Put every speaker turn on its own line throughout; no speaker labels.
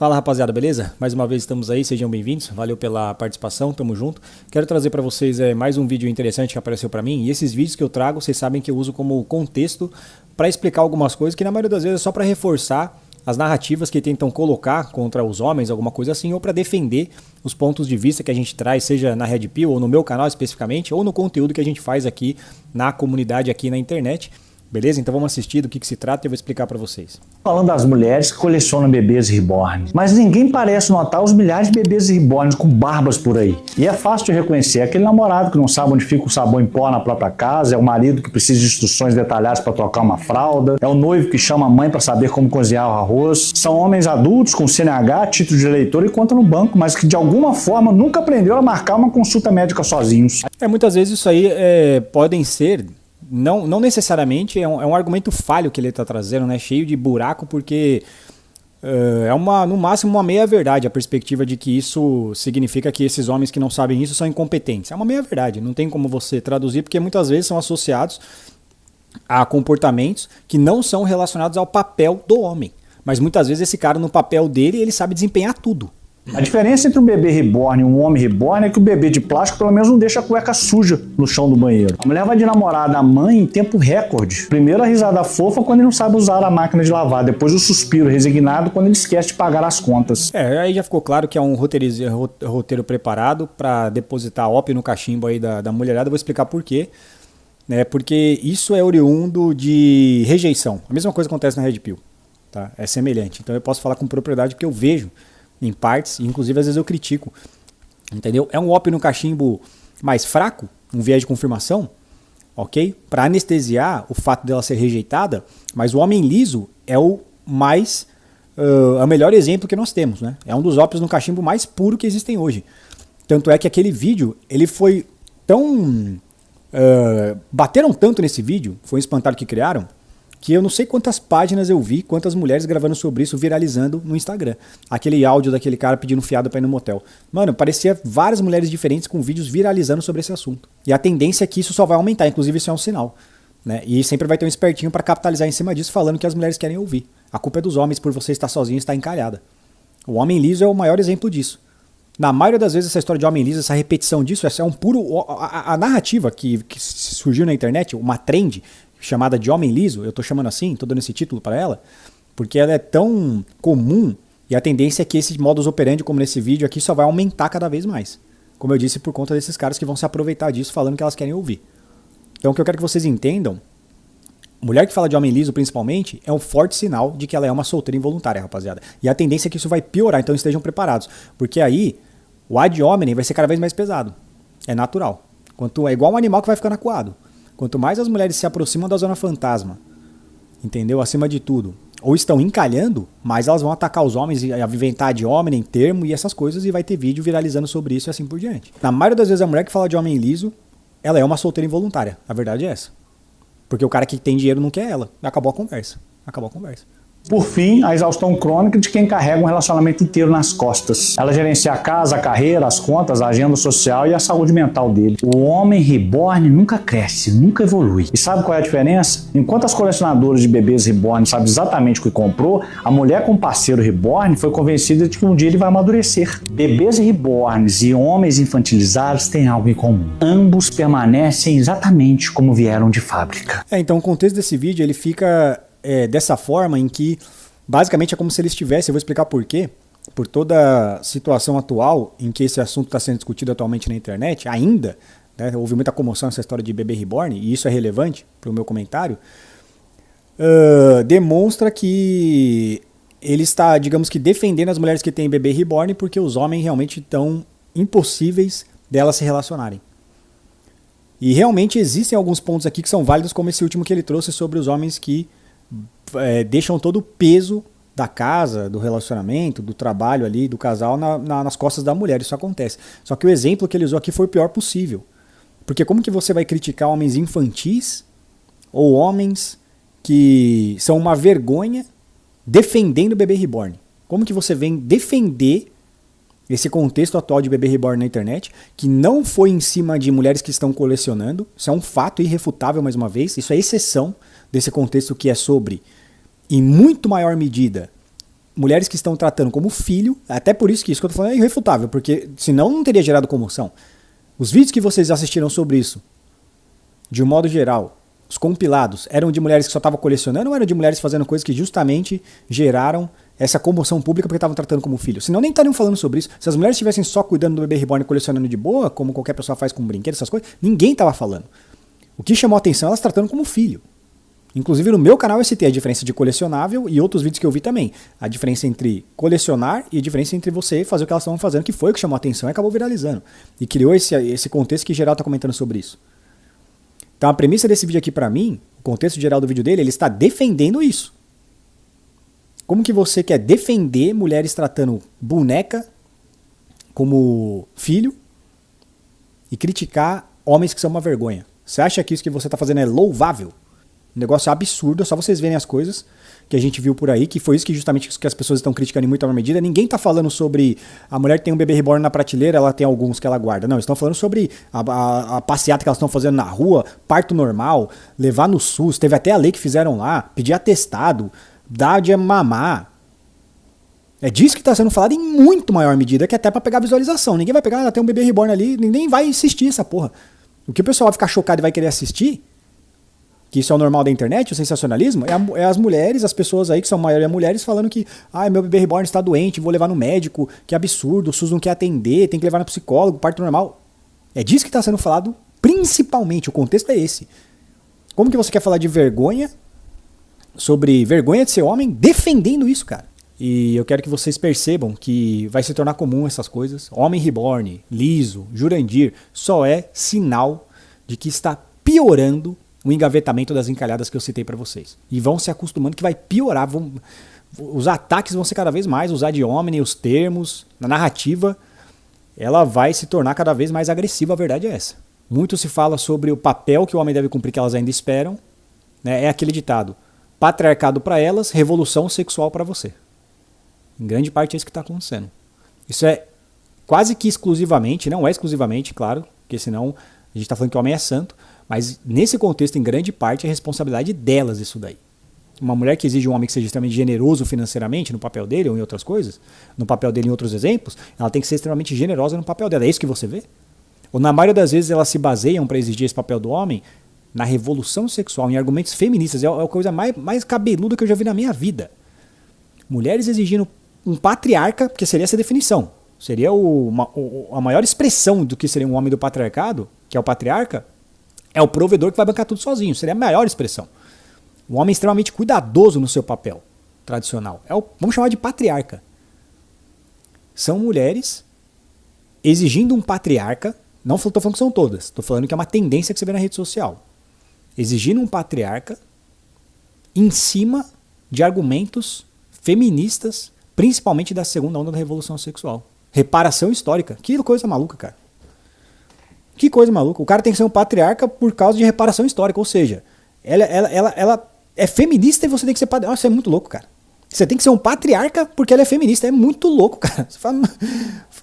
Fala rapaziada, beleza? Mais uma vez estamos aí, sejam bem-vindos, valeu pela participação, tamo junto. Quero trazer para vocês mais um vídeo interessante que apareceu para mim, e esses vídeos que eu trago, vocês sabem que eu uso como contexto para explicar algumas coisas que na maioria das vezes é só para reforçar as narrativas que tentam colocar contra os homens, alguma coisa assim, ou para defender os pontos de vista que a gente traz, seja na Red Pill ou no meu canal especificamente, ou no conteúdo que a gente faz aqui na comunidade, aqui na internet. Beleza? Então vamos assistir do que se trata e eu vou explicar para vocês.
Falando das mulheres que colecionam bebês reborn, mas ninguém parece notar os milhares de bebês reborn com barbas por aí. E é fácil de reconhecer, é aquele namorado que não sabe onde fica o sabão em pó na própria casa, é o marido que precisa de instruções detalhadas para trocar uma fralda, é o noivo que chama a mãe para saber como cozinhar o arroz. São homens adultos com CNH, título de eleitor e conta no banco, mas que de alguma forma nunca aprenderam a marcar uma consulta médica sozinhos.
Muitas vezes isso aí podem ser... Não necessariamente, é um argumento falho que ele está trazendo, né? Cheio de buraco, porque no máximo uma meia-verdade a perspectiva de que isso significa que esses homens que não sabem isso são incompetentes. É uma meia-verdade, não tem como você traduzir, porque muitas vezes são associados a comportamentos que não são relacionados ao papel do homem. Mas muitas vezes esse cara, no papel dele, ele sabe desempenhar tudo.
A diferença entre um bebê reborn e um homem reborn é que o bebê de plástico pelo menos não deixa a cueca suja no chão do banheiro. A mulher vai de namorada à mãe em tempo recorde. Primeiro a risada fofa quando ele não sabe usar a máquina de lavar, depois o suspiro resignado quando ele esquece de pagar as contas.
Aí já ficou claro que é um roteiro preparado para depositar ópio no cachimbo aí da mulherada. Eu vou explicar por quê. Porque isso é oriundo de rejeição. A mesma coisa acontece na Red Pill. Tá? É semelhante. Então eu posso falar com propriedade porque eu vejo em partes, e inclusive às vezes eu critico, entendeu? É um ópio no cachimbo mais fraco, um viés de confirmação, ok? Para anestesiar o fato dela ser rejeitada, mas o homem liso é o melhor exemplo que nós temos, né? É um dos ópios no cachimbo mais puro que existem hoje. Tanto é que aquele vídeo, ele foi tão... bateram tanto nesse vídeo, foi um espantalho que criaram, que eu não sei quantas páginas eu vi, quantas mulheres gravando sobre isso, viralizando no Instagram. Aquele áudio daquele cara pedindo fiado pra ir no motel. Mano, parecia várias mulheres diferentes com vídeos viralizando sobre esse assunto. E a tendência é que isso só vai aumentar, inclusive isso é um sinal. Né? E sempre vai ter um espertinho pra capitalizar em cima disso, falando que as mulheres querem ouvir. A culpa é dos homens por você estar sozinho e estar encalhada. O homem liso é o maior exemplo disso. Na maioria das vezes essa história de homem liso, essa repetição disso, essa é um puro... A narrativa que surgiu na internet, uma trend... chamada de homem liso, eu tô chamando assim, tô dando esse título para ela, porque ela é tão comum e a tendência é que esse modus operandi, como nesse vídeo aqui, só vai aumentar cada vez mais. Como eu disse, por conta desses caras que vão se aproveitar disso falando que elas querem ouvir. Então o que eu quero que vocês entendam, mulher que fala de homem liso principalmente, é um forte sinal de que ela é uma solteira involuntária, rapaziada. E a tendência é que isso vai piorar, então estejam preparados. Porque aí, o ad hominem vai ser cada vez mais pesado. É natural. É igual um animal que vai ficando acuado. Quanto mais as mulheres se aproximam da zona fantasma, entendeu? Acima de tudo, ou estão encalhando, mais elas vão atacar os homens e aviventar de homem em termo e essas coisas, e vai ter vídeo viralizando sobre isso e assim por diante. Na maioria das vezes a mulher que fala de homem liso, ela é uma solteira involuntária. A verdade é essa. Porque o cara que tem dinheiro não quer ela. Acabou a conversa. Acabou a conversa.
Por fim, a exaustão crônica de quem carrega um relacionamento inteiro nas costas. Ela gerencia a casa, a carreira, as contas, a agenda social e a saúde mental dele. O homem reborn nunca cresce, nunca evolui. E sabe qual é a diferença? Enquanto as colecionadoras de bebês reborn sabem exatamente o que comprou, a mulher com parceiro reborn foi convencida de que um dia ele vai amadurecer. Bebês reborns e homens infantilizados têm algo em comum. Ambos permanecem exatamente como vieram de fábrica.
Então o contexto desse vídeo ele fica... dessa forma em que basicamente é como se ele estivesse, eu vou explicar por quê, por toda a situação atual em que esse assunto está sendo discutido atualmente na internet, ainda, né, houve muita comoção nessa história de bebê reborn, e isso é relevante para o meu comentário, demonstra que ele está, digamos que, defendendo as mulheres que têm bebê reborn porque os homens realmente estão impossíveis delas se relacionarem. E realmente existem alguns pontos aqui que são válidos, como esse último que ele trouxe sobre os homens que deixam todo o peso da casa, do relacionamento, do trabalho ali, do casal nas costas da mulher. Isso acontece. Só que o exemplo que ele usou aqui foi o pior possível. Porque como que você vai criticar homens infantis ou homens que são uma vergonha defendendo o bebê reborn? Como que você vem defender esse contexto atual de bebê reborn na internet, que não foi em cima de mulheres que estão colecionando? Isso é um fato irrefutável, mais uma vez. Isso é exceção desse contexto que é sobre, em muito maior medida, mulheres que estão tratando como filho, até por isso que isso que eu tô falando é irrefutável, porque senão não teria gerado comoção. Os vídeos que vocês assistiram sobre isso, de um modo geral, os compilados, eram de mulheres que só estavam colecionando ou eram de mulheres fazendo coisas que justamente geraram essa comoção pública porque estavam tratando como filho? Senão nem estariam falando sobre isso. Se as mulheres estivessem só cuidando do bebê reborn e colecionando de boa, como qualquer pessoa faz com brinquedos, essas coisas, ninguém estava falando. O que chamou a atenção é elas tratando como filho. Inclusive no meu canal eu citei a diferença de colecionável e outros vídeos que eu vi também. A diferença entre colecionar e a diferença entre você fazer o que elas estavam fazendo, que foi o que chamou a atenção e acabou viralizando. E criou esse contexto que geral está comentando sobre isso. Então a premissa desse vídeo aqui pra mim, o contexto geral do vídeo dele, ele está defendendo isso. Como que você quer defender mulheres tratando boneca como filho e criticar homens que são uma vergonha? Você acha que isso que você está fazendo é louvável? Um negócio absurdo, é só vocês verem as coisas que a gente viu por aí, que foi isso que justamente que as pessoas estão criticando em muita medida. Ninguém está falando sobre a mulher que tem um bebê reborn na prateleira, ela tem alguns que ela guarda. Não, eles estão falando sobre a passeata que elas estão fazendo na rua, parto normal, levar no SUS, teve até a lei que fizeram lá, pedir atestado, dar de mamar. É disso que está sendo falado em muito maior medida, que até para pegar visualização. Ninguém vai pegar, ela tem um bebê reborn ali, ninguém vai assistir essa porra. O que o pessoal vai ficar chocado e vai querer assistir, que isso é o normal da internet, o sensacionalismo, é as mulheres, as pessoas aí que são maioria mulheres falando que meu bebê reborn está doente, vou levar no médico, que absurdo, o SUS não quer atender, tem que levar no psicólogo, parto normal. É disso que está sendo falado principalmente, o contexto é esse. Como que você quer falar de vergonha, sobre vergonha de ser homem, defendendo isso, cara? E eu quero que vocês percebam que vai se tornar comum essas coisas. Homem reborn, liso, Jurandir, só é sinal de que está piorando o engavetamento das encalhadas que eu citei para vocês. E vão se acostumando que vai piorar. Os ataques vão ser cada vez mais, os ad hominem, os termos, na narrativa, ela vai se tornar cada vez mais agressiva, a verdade é essa. Muito se fala sobre o papel que o homem deve cumprir, que elas ainda esperam. Né? É aquele ditado, patriarcado para elas, revolução sexual para você. Em grande parte é isso que está acontecendo. Isso é quase que exclusivamente, não é exclusivamente, claro, porque senão a gente está falando que o homem é santo, mas nesse contexto, em grande parte, é responsabilidade delas isso daí. Uma mulher que exige um homem que seja extremamente generoso financeiramente no papel dele ou em outras coisas, no papel dele em outros exemplos, ela tem que ser extremamente generosa no papel dela. É isso que você vê? Ou na maioria das vezes elas se baseiam para exigir esse papel do homem na revolução sexual, em argumentos feministas. É a coisa mais cabeluda que eu já vi na minha vida. Mulheres exigindo um patriarca, porque seria essa definição. Seria a maior expressão do que seria um homem do patriarcado, que é o patriarca, é o provedor que vai bancar tudo sozinho. Seria a maior expressão. Um homem extremamente cuidadoso no seu papel tradicional. Vamos chamar de patriarca. São mulheres exigindo um patriarca. Não estou falando que são todas. Estou falando que é uma tendência que você vê na rede social. Exigindo um patriarca em cima de argumentos feministas, principalmente da segunda onda da revolução sexual. Reparação histórica. Que coisa maluca, cara. Que coisa maluca. O cara tem que ser um patriarca por causa de reparação histórica. Ou seja, ela é feminista e você tem que ser patriarca. Nossa, é muito louco, cara. Você tem que ser um patriarca porque ela é feminista. É muito louco, cara. Você fala,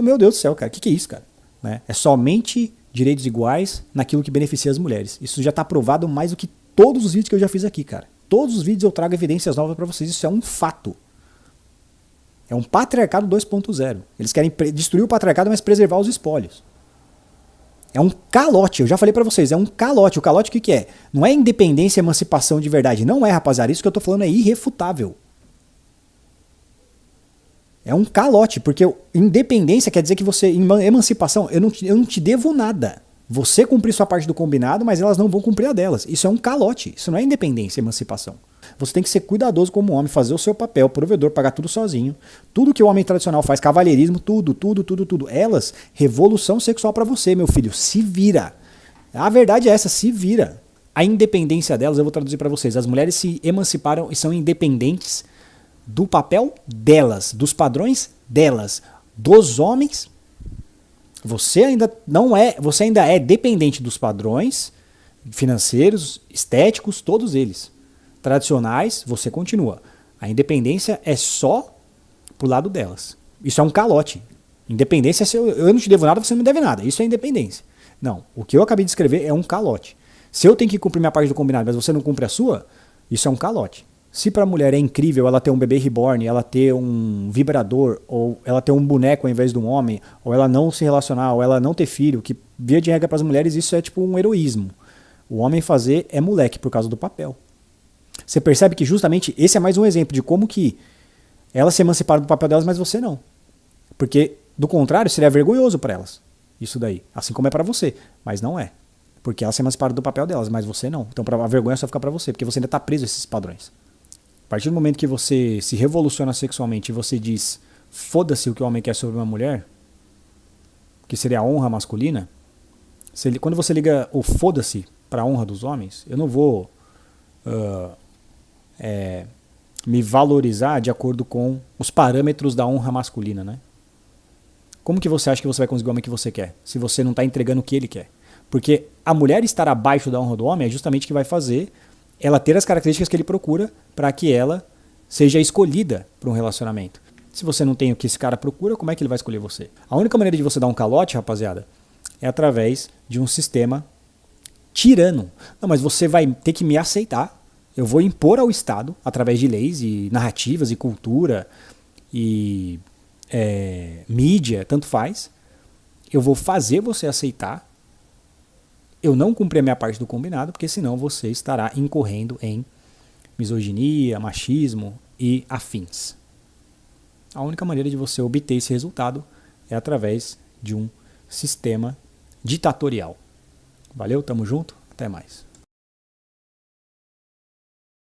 meu Deus do céu, cara. O que é isso, cara? Né? É somente direitos iguais naquilo que beneficia as mulheres. Isso já está provado mais do que todos os vídeos que eu já fiz aqui, cara. Todos os vídeos eu trago evidências novas para vocês. Isso é um fato. É um patriarcado 2.0. Eles querem destruir o patriarcado, mas preservar os espólios. É um calote, eu já falei pra vocês, é um calote. O calote o que é? Não é independência e emancipação de verdade. Não é, rapaziada. Isso que eu tô falando é irrefutável. É um calote, porque independência quer dizer que você... Emancipação, eu não te devo nada. Você cumprir sua parte do combinado, mas elas não vão cumprir a delas. Isso é um calote. Isso não é independência e emancipação. Você tem que ser cuidadoso como homem, fazer o seu papel, provedor, pagar tudo sozinho. Tudo que o homem tradicional faz, cavalheirismo, tudo. Elas, revolução sexual pra você, meu filho. Se vira. A verdade é essa, se vira. A independência delas, eu vou traduzir pra vocês. As mulheres se emanciparam e são independentes do papel delas, dos padrões delas. Dos homens, você ainda é dependente dos padrões financeiros, estéticos, todos eles. Tradicionais, você continua. A independência é só pro lado delas. Isso é um calote. Independência é eu não te devo nada, você não me deve nada. Isso é independência. Não, o que eu acabei de escrever é um calote. Se eu tenho que cumprir minha parte do combinado, mas você não cumpre a sua, isso é um calote. Se para a mulher é incrível ela ter um bebê reborn, ela ter um vibrador, ou ela ter um boneco ao invés de um homem, ou ela não se relacionar, ou ela não ter filho, que via de regra para as mulheres isso é tipo um heroísmo. O homem fazer é moleque por causa do papel. Você percebe que justamente esse é mais um exemplo de como que elas se emanciparam do papel delas, mas você não. Porque, do contrário, seria vergonhoso para elas. Isso daí. Assim como é para você. Mas não é. Porque elas se emanciparam do papel delas, mas você não. Então a vergonha só fica para você, porque você ainda está preso a esses padrões. A partir do momento que você se revoluciona sexualmente e você diz foda-se o que o homem quer sobre uma mulher, que seria a honra masculina, quando você liga o foda-se para a honra dos homens, eu não vou me valorizar de acordo com os parâmetros da honra masculina, né? Como que você acha que você vai conseguir o homem que você quer, se você não está entregando o que ele quer? Porque a mulher estar abaixo da honra do homem é justamente o que vai fazer ela ter as características que ele procura para que ela seja escolhida para um relacionamento. Se você não tem o que esse cara procura, como é que ele vai escolher você? A única maneira de você dar um calote, rapaziada, é através de um sistema tirano. Não, mas você vai ter que me aceitar. Eu vou impor ao Estado, através de leis e narrativas e cultura e mídia, tanto faz. Eu vou fazer você aceitar. Eu não cumpri a minha parte do combinado, porque senão você estará incorrendo em misoginia, machismo e afins. A única maneira de você obter esse resultado é através de um sistema ditatorial. Valeu, tamo junto, até mais.